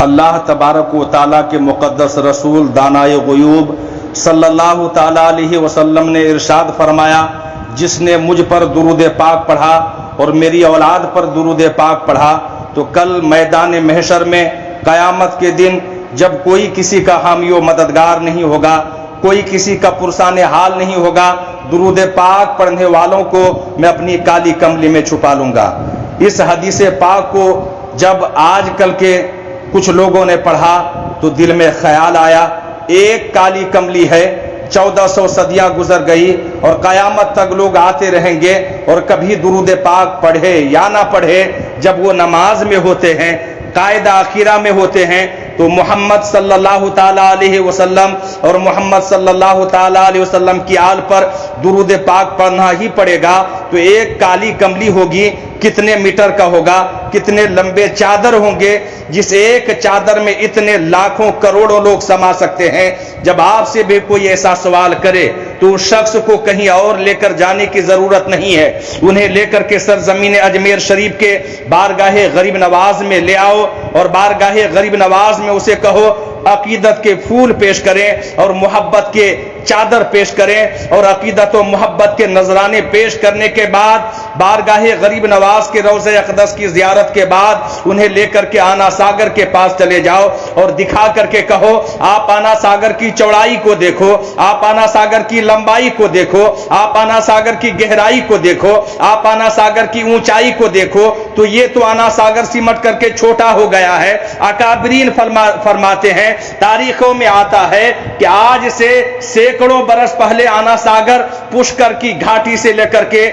اللہ تبارک و تعالیٰ کے مقدس رسول دانائے غیوب صلی اللہ تعالیٰ علیہ وسلم نے ارشاد فرمایا، جس نے مجھ پر درود پاک پڑھا اور میری اولاد پر درود پاک پڑھا تو کل میدان محشر میں قیامت کے دن جب کوئی کسی کا حامی و مددگار نہیں ہوگا، کوئی کسی کا پرسان حال نہیں ہوگا، درود پاک پڑھنے والوں کو میں اپنی کالی کملی میں چھپا لوں گا۔ اس حدیث پاک کو جب آج کل کے کچھ لوگوں نے پڑھا تو دل میں خیال آیا، ایک کالی کملی ہے، 1400 صدیاں گزر گئی اور قیامت تک لوگ آتے رہیں گے اور کبھی درود پاک پڑھے یا نہ پڑھے، جب وہ نماز میں ہوتے ہیں، قائد آخرہ میں ہوتے ہیں، تو محمد صلی اللہ تعالیٰ علیہ وسلم اور محمد صلی اللہ تعالیٰ علیہ وسلم کی آل پر درود پاک پڑھنا ہی پڑے گا۔ تو ایک کالی کملی ہوگی، کتنے میٹر کا ہوگا، کتنے لمبے چادر ہوں گے، جس ایک چادر میں اتنے لاکھوں کروڑوں لوگ سما سکتے ہیں۔ جب آپ سے بھی کوئی ایسا سوال کرے تو اس شخص کو کہیں اور لے کر جانے کی ضرورت نہیں ہے، انہیں لے کر کے سرزمین اجمیر شریف کے بارگاہ غریب نواز میں لے آؤ اور بارگاہ غریب نواز میں اسے کہو عقیدت کے پھول پیش کریں اور محبت کے چادر پیش کریں اور عقیدت و محبت کے نذرانے پیش کرنے کے بعد بارگاہ غریب نواز کے روضہ اقدس کی زیارت کے بعد انہیں لے کر کے آنا ساگر کے پاس چلے جاؤ اور دکھا کر کے کہو آپ آنا ساگر کی چوڑائی کو دیکھو، آپ آنا ساگر کی لمبائی کو دیکھو، آپ آنا ساگر کی گہرائی کو دیکھو، آپ آنا ساگر کی اونچائی کو دیکھو، تو یہ تو آنا ساگر سمٹ کر کے چھوٹا ہو گیا ہے۔ اکابرین فرماتے ہیں، تاریخوں میں آتا ہے کہ آج سے سینکڑوں برس پہلے آنا ساگر پشکر کی گھاٹی سے لے کر کے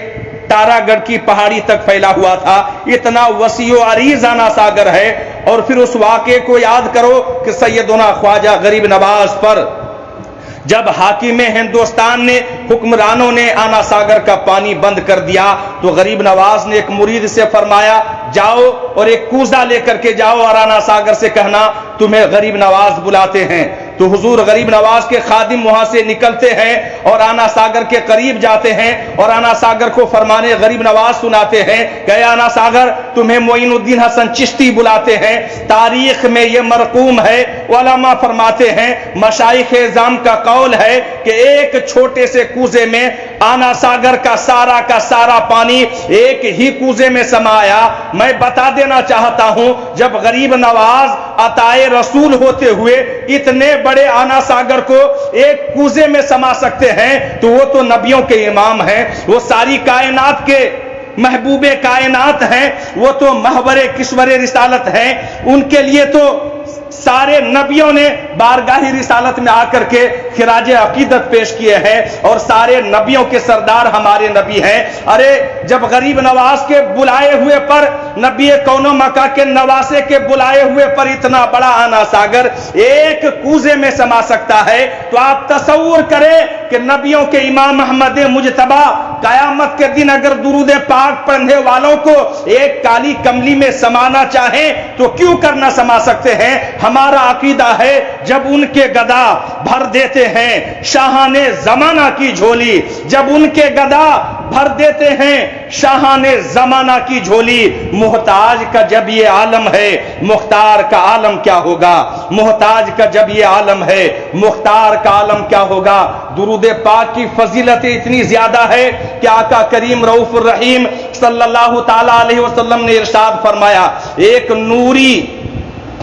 تارا گڑھ کی پہاڑی تک پھیلا ہوا تھا، اتنا وسیع و عریض آنا ساگر ہے۔ اور پھر اس واقعے کو یاد کرو کہ سیدنا خواجہ غریب نواز پر جب حاکم ہندوستان نے، حکمرانوں نے آنا ساگر کا پانی بند کر دیا تو غریب نواز نے ایک مرید سے فرمایا جاؤ اور ایک کوزہ لے کر کے جاؤ اور آنا ساگر سے کہنا تمہیں غریب نواز بلاتے ہیں۔ تو حضور غریب نواز کے خادم وہاں سے نکلتے ہیں اور آنا ساگر کے قریب جاتے ہیں اور آنا ساگر کو فرمانے غریب نواز سناتے ہیں کہ آنا ساگر تمہیں معین الدین حسن چشتی بلاتے ہیں۔ تاریخ میں یہ مرقوم ہے، علماء فرماتے ہیں، مشائخ اعظام کا قول ہے کہ ایک چھوٹے سے کوزے میں آنا ساگر کا سارا پانی ایک ہی کوزے میں سمایا۔ میں بتا دینا چاہتا ہوں جب غریب نواز عطائے رسول ہوتے ہوئے اتنے بڑے آنا ساگر کو ایک کوزے میں سما سکتے ہیں تو وہ تو نبیوں کے امام ہیں، وہ ساری کائنات کے محبوب کائنات ہیں، وہ تو محور کشور رسالت ہیں۔ ان کے لیے تو سارے نبیوں نے بارگاہ رسالت میں آ کر کے خراج عقیدت پیش کیے ہیں اور سارے نبیوں کے سردار ہمارے نبی ہیں۔ ارے جب غریب نواز کے بلائے ہوئے پر، نبی کون و مکہ کے نواسے کے بلائے ہوئے پر اتنا بڑا آنا ساگر ایک کوزے میں سما سکتا ہے تو آپ تصور کریں کہ نبیوں کے امام احمد مجتبی قیامت کے دن اگر درود پاک پڑھنے والوں کو ایک کالی کملی میں سمانا چاہیں تو کیوں کر نہ سما سکتے ہیں۔ ہمارا عقیدہ ہے جب ان کے گدا بھر دیتے ہیں شاہان زمانہ کی جھولی، جب ان کے گدا بھر دیتے ہیں شاہان زمانہ کی جھولی، محتاج کا جب یہ عالم ہے مختار کا عالم کیا ہوگا، محتاج کا جب یہ عالم ہے مختار کا عالم کیا ہوگا۔ درود پاک کی فضیلت اتنی زیادہ ہے کہ آقا کریم رؤوف الرحیم صلی اللہ تعالی علیہ وسلم نے ارشاد فرمایا ایک نوری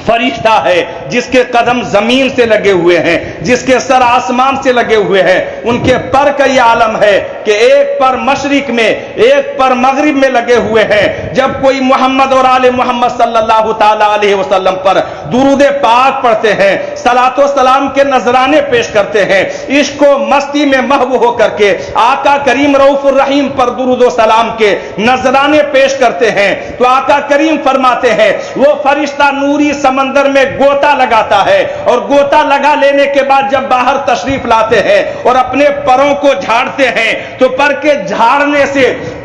فرشتہ ہے جس کے قدم زمین سے لگے ہوئے ہیں، جس کے سر آسمان سے لگے ہوئے ہیں، ان کے پر کا یہ عالم ہے کہ ایک پر مشرق میں ایک پر مغرب میں لگے ہوئے ہیں۔ جب کوئی محمد اور آل محمد صلی اللہ تعالی علیہ وسلم پر درود پاک پڑھتے ہیں، صلاۃ و سلام کے نذرانے پیش کرتے ہیں، عشق و مستی میں محو ہو کر کے آقا کریم رؤوف الرحیم پر درود و سلام کے نذرانے پیش کرتے ہیں تو آقا کریم فرماتے ہیں وہ فرشتہ نوری سمندر میں گوتا لگاتا ہے اور گوتا لگا لینے کے بعد جب باہر تشریف لاتے ہیں اور اپنے پروں کو جھاڑتے ہیں تو پر کے جھاڑنے سے